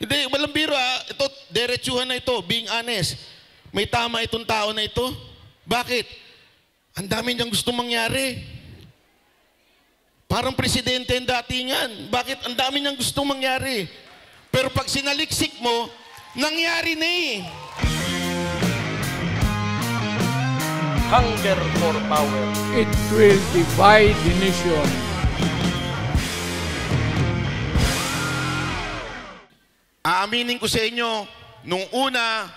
Hindi, walang biro Ito, diretsuhan na ito, being honest. May tama itong tao na ito. Bakit? Ang dami niyang gusto mangyari. Parang presidente ang datingan. Bakit? Ang dami niyang gusto mangyari. Pero pag sinaliksik mo, nangyari na eh. Hunger for power. It will divide the nation. Aaminin ko sa inyo, nung una,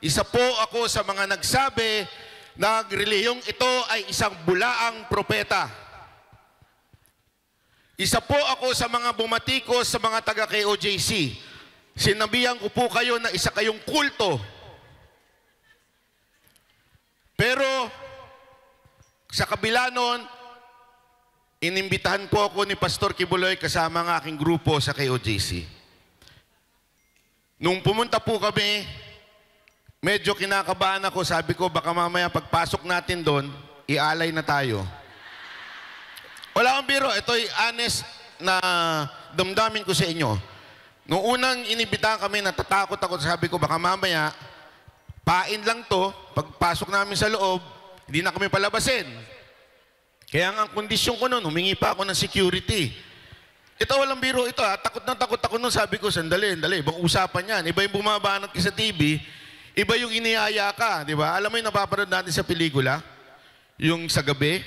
isa po ako sa mga nagsabi na relihiyong ito ay isang bulaang propeta. Isa po ako sa mga bumatikos sa mga taga-KOJC. Sinabihan ko po kayo na isa kayong kulto. Pero, sa kabila nun, inimbitahan po ako ni Pastor Kibuloy kasama ng aking grupo sa KOJC. Nung pumunta po kami, medyo kinakabahan ako. Sabi ko, baka mamaya pagpasok natin doon, ialay na tayo. Wala akong biro. Ito'y honest na damdamin ko sa inyo. Nung unang inibitahan kami, natatakot ako. Sabi ko, baka mamaya, pain lang to. Pagpasok namin sa loob, hindi na kami palabasin. Kaya nga ang kondisyon ko noon, humingi pa ako ng security. Ito walang biro ito Takot na takot ako noon. Sabi ko, sandali, ibang usapan yan. Iba yung bumabanat ka sa TV, iba yung inihaya ka, di ba? Alam mo yung napapanood natin sa pelikula? Yung sa gabi,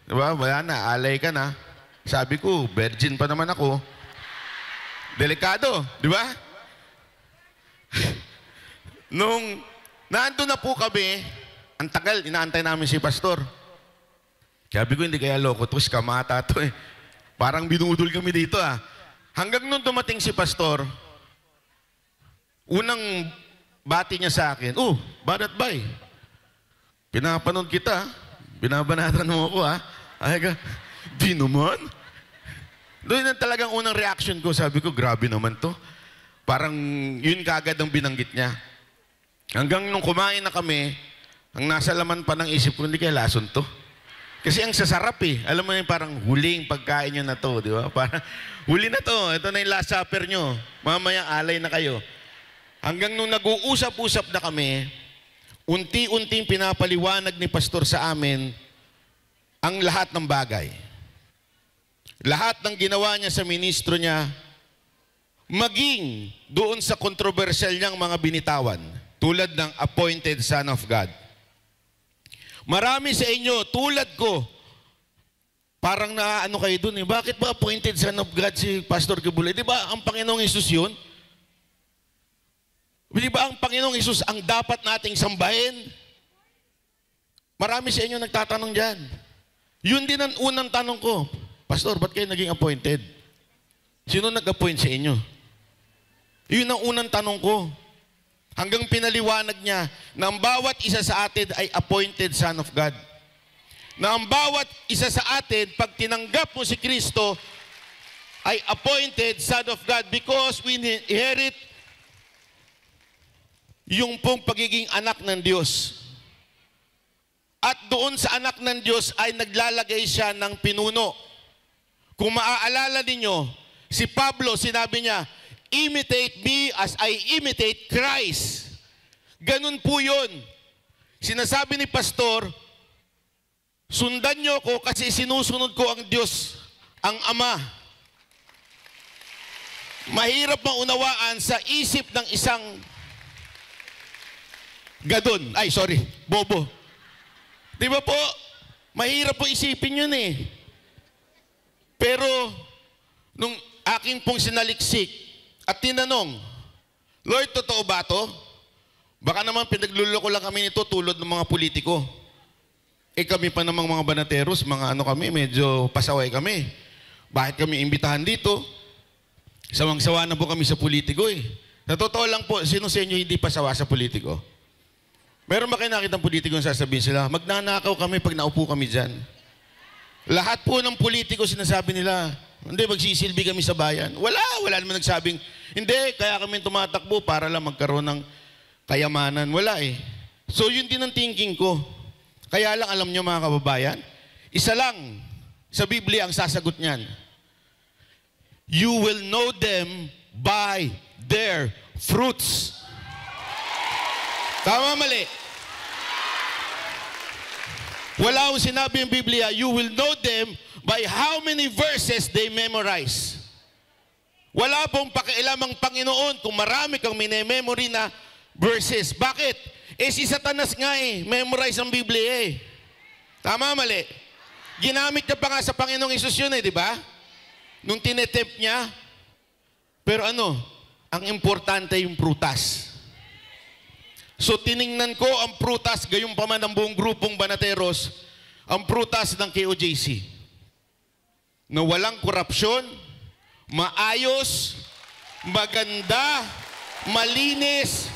di ba? Wala na, alay ka na. Sabi ko, virgin pa naman ako. Delikado, di ba? Nung naandun na po kami, ang tagal, inaantay namin si Pastor. Sabi ko, hindi kaya loko to, kamata to eh. Parang binudol kami dito Hanggang nung dumating si Pastor, unang bati niya sa akin, Barat Bay, pinapanood kita, binabanatan mo ako Ay ka, di naman. Doon na talagang unang reaction ko, sabi ko, grabe naman to. Parang yun kagad ang binanggit niya. Hanggang nung kumain na kami, ang nasa laman pa ng isip ko, hindi kaya lason to. Kasi ang sasarap Alam mo yung parang huling pagkain nyo na to, di ba? Parang huli na to. Ito na yung last supper nyo. Mamaya alay na kayo. Hanggang nung nag-uusap-usap na kami, unti-unting pinapaliwanag ni Pastor sa amin ang lahat ng bagay. Lahat ng ginawa niya sa ministro niya, maging doon sa kontrobersyal niyang mga binitawan, tulad ng appointed Son of God. Marami sa inyo, tulad ko, parang naano kayo dun Bakit ba appointed Son of God si Pastor Kibuloy? Di ba ang Panginoong Hesus yun? Di ba ang Panginoong Hesus ang dapat nating sambahin? Marami sa inyo nagtatanong dyan. Yun din ang unang tanong ko. Pastor, ba't kayo naging appointed? Sino nag-appoint sa inyo? Yun ang unang tanong ko. Hanggang pinaliwanag niya na ang bawat isa sa atin ay appointed Son of God. Na ang bawat isa sa atin, pag tinanggap mo si Kristo, ay appointed Son of God because we inherit yung pong pagiging anak ng Diyos. At doon sa anak ng Diyos ay naglalagay siya ng pinuno. Kung maaalala ninyo, si Pablo, sinabi niya, imitate me as I imitate Christ. Ganun po yun. Sinasabi ni Pastor, sundan niyo ko kasi sinusunod ko ang Diyos, ang Ama. Mahirap maunawaan sa isip ng isang bobo. Di ba po? Mahirap po isipin yun Pero, nung aking pong sinaliksik, at tinanong, Lord, totoo ba to? Baka naman pinagluloko lang kami nito tulad ng mga politiko. Kami pa namang mga banateros, mga kami, medyo pasaway kami. Bakit kami imbitahan dito? Sawang-sawa na po kami sa politiko Sa totoo lang po, sino sa inyo hindi pasawa sa politiko? Meron ba kayo nakitang politiko yung sasabihin sila, magnanakaw kami pag naupo kami dyan? Lahat po ng politiko sinasabi nila, hindi, magsisilbi kami sa bayan. Wala naman nagsabing, hindi, kaya kami tumatakbo para lang magkaroon ng kayamanan. Wala So yun din ang thinking ko. Kaya lang alam nyo mga kababayan, isa lang sa Biblia ang sasagot niyan. You will know them by their fruits. Tama, mali? Wala akong sinabi yung Biblia, you will know them by how many verses they memorize. Wala pong pakialamang Panginoon kung marami kang minememory na verses. Bakit? Si Satanas nga memorize ang Biblia Tama, mali? Ginamit niya pa nga sa Panginoong Isus yun di ba? Nung tinetempt niya. Pero ang importante yung prutas. So tiningnan ko ang prutas, gayon pa man ang buong grupong Banateros, ang prutas ng KOJC. Na walang korupsyon, maayos, maganda, malinis,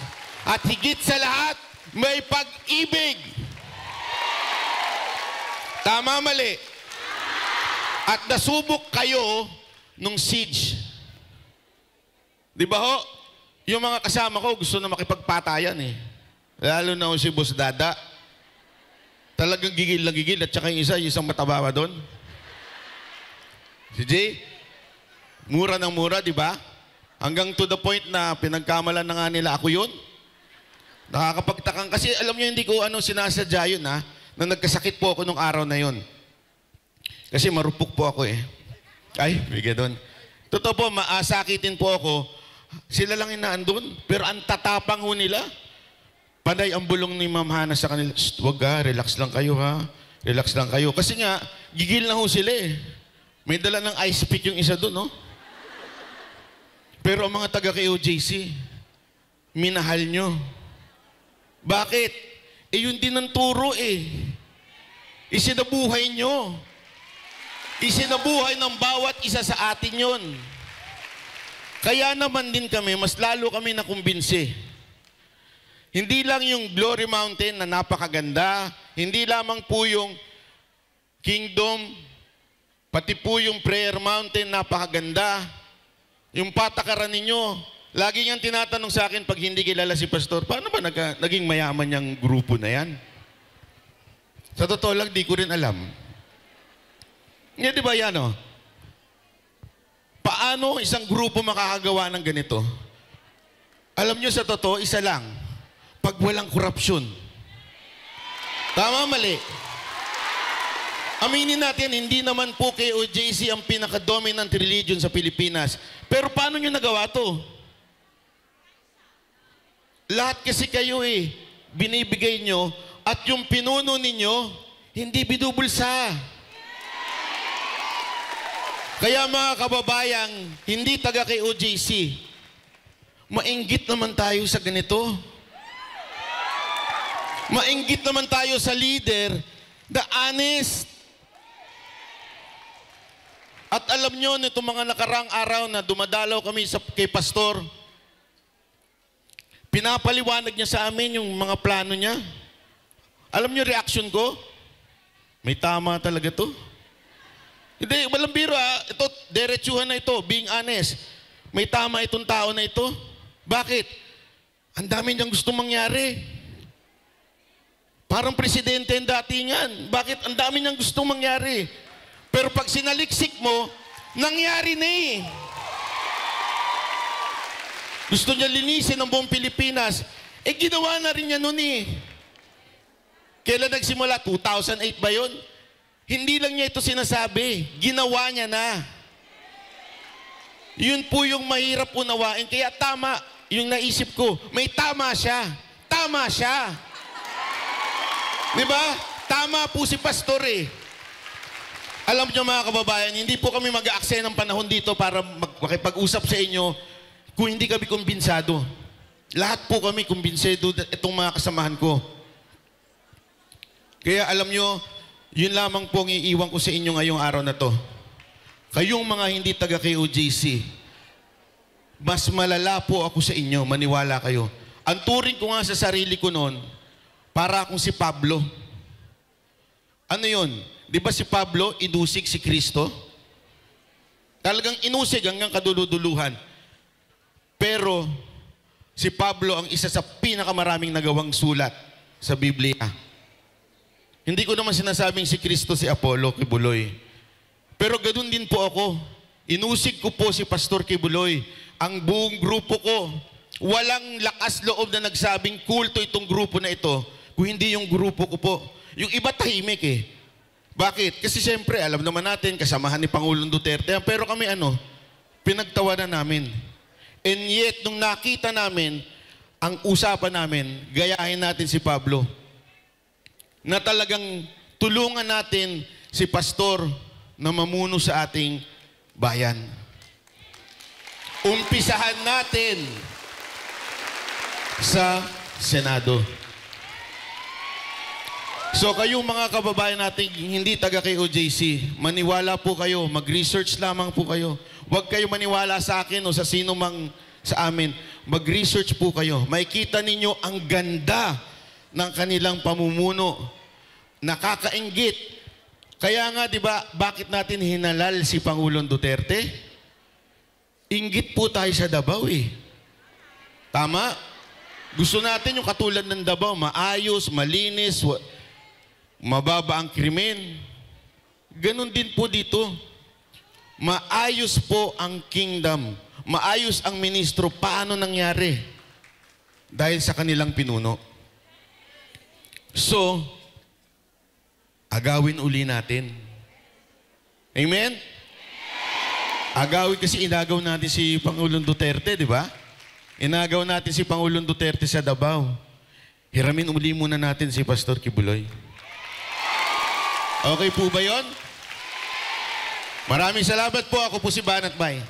at higit sa lahat, may pag-ibig. Tama, mali? At nasubok kayo nung siege. Di ba ho? Yung mga kasama ko gusto na makipagpatayan Lalo na si Boss Dada. Talagang gigil na gigil. At saka yung isang matabawa doon. Si Jay, mura ng mura, di ba? Hanggang to the point na pinagkamalan na nga nila ako yun. Nakakapagtakang. Kasi alam niyo, hindi ko sinasadya yun na nagkasakit po ako nung araw na yun. Kasi marupok po ako Ay, bigay doon. Totoo po, maasakitin po ako. Sila lang inaandun. Pero ang tatapang ho nila. Panay ang bulong ni Ma'am Hana sa kanila, wag relax lang kayo Relax lang kayo. Kasi nga, gigil na ho sila May dala ng ice pick yung isa doon, Pero ang mga taga KOJC, minahal nyo. Bakit? Yun din ang turo Isinabuhay nyo. Isinabuhay ng bawat isa sa atin yun. Kaya naman din kami, mas lalo kami nakumbinsi. Hindi lang yung Glory Mountain na napakaganda, hindi lamang po yung Kingdom, pati po yung Prayer Mountain napakaganda. Yung patakaran ninyo, lagi niyang tinatanong sa akin pag hindi kilala si Pastor, paano ba naging mayaman yung grupo na yan? Sa totoo lang, di ko rin alam. Hindi di ba yan Paano isang grupo makakagawa ng ganito? Alam nyo sa totoo, isa lang. Pag walang korupsyon. Tama, mali? Aminin natin, hindi naman po KOJC ang pinaka-dominant religion sa Pilipinas. Pero paano nyo nagawa to? Lahat kasi kayo binibigay nyo at yung pinuno ninyo, hindi binubulsa. Kaya mga kababayang, hindi taga KOJC, mainggit naman tayo sa ganito. Mainggit naman tayo sa leader, the honest. At alam nyo, nitong mga nakarang araw na dumadalaw kami kay Pastor, pinapaliwanag niya sa amin yung mga plano niya. Alam nyo reaction ko? May tama talaga to. Hindi, walang biro Ito, diretsuhan na ito, being honest. May tama itong tao na ito. Bakit? Ang dami niyang gustong mangyari. Parang presidente ang datingan. Bakit? Ang dami niyang gustong mangyari. Pero pag sinaliksik mo, nangyari na Gusto niya linisin ang buong Pilipinas. Ginawa na rin niya noon Kailan nagsimula? 2008 ba yun? Hindi lang niya ito sinasabi. Ginawa niya na. Yun po yung mahirap unawain. Kaya tama yung naisip ko. May tama siya. Tama siya. Diba? Tama po si Pastor Alam niyo mga kababayan, hindi po kami mag-aaksaya ng panahon dito para makipag-usap sa inyo kung hindi kami kumbinsado. Lahat po kami kumbinsado itong mga kasamahan ko. Kaya alam niyo, yun lamang po ang iiwan ko sa inyo ngayong araw na to. Kayong mga hindi taga KOJC, mas malala po ako sa inyo, maniwala kayo. Ang turing ko nga sa sarili ko noon, para akong si Pablo. Ano yun? Di ba si Pablo, inusig si Kristo? Talagang inusig hanggang kaduluduluhan. Pero, si Pablo ang isa sa pinakamaraming nagawang sulat sa Biblia. Hindi ko naman sinasabing si Kristo, si Apollo, Kibuloy. Pero ganoon din po ako. Inusig ko po si Pastor Kibuloy ang buong grupo ko. Walang lakas loob na nagsabing kulto itong grupo na ito kung hindi yung grupo ko po. Yung iba tahimik eh. Bakit? Kasi siyempre, alam naman natin, kasamahan ni Pangulong Duterte. Pero kami pinagtawanan namin. And yet, nung nakita namin, ang usapan namin, gayahin natin si Pablo. Na talagang tulungan natin si pastor na mamuno sa ating bayan. Umpisahan natin sa Senado. So kayong mga kababayan natin hindi taga kay OJC, maniwala po kayo, mag-research lamang po kayo. Huwag kayo maniwala sa akin o sa sino mang sa amin. Mag-research po kayo. Makikita ninyo ang ganda ng kanilang pamumuno. Nakakainggit. Kaya nga, di ba, bakit natin hinalal si Pangulong Duterte? Inggit po tayo sa Davao eh. Tama? Gusto natin yung katulad ng Davao, maayos, malinis, mababa ang krimen. Ganon din po dito. Maayos po ang kingdom. Maayos ang ministro. Paano nangyari? Dahil sa kanilang pinuno. So, agawin uli natin. Amen? Agawin kasi inagaw natin si Pangulong Duterte, di ba? Inagaw natin si Pangulong Duterte sa Davao. Hiramin uli muna natin si Pastor Kibuloy. Okay po ba yon? Maraming salamat po. Ako po si Banat Bay.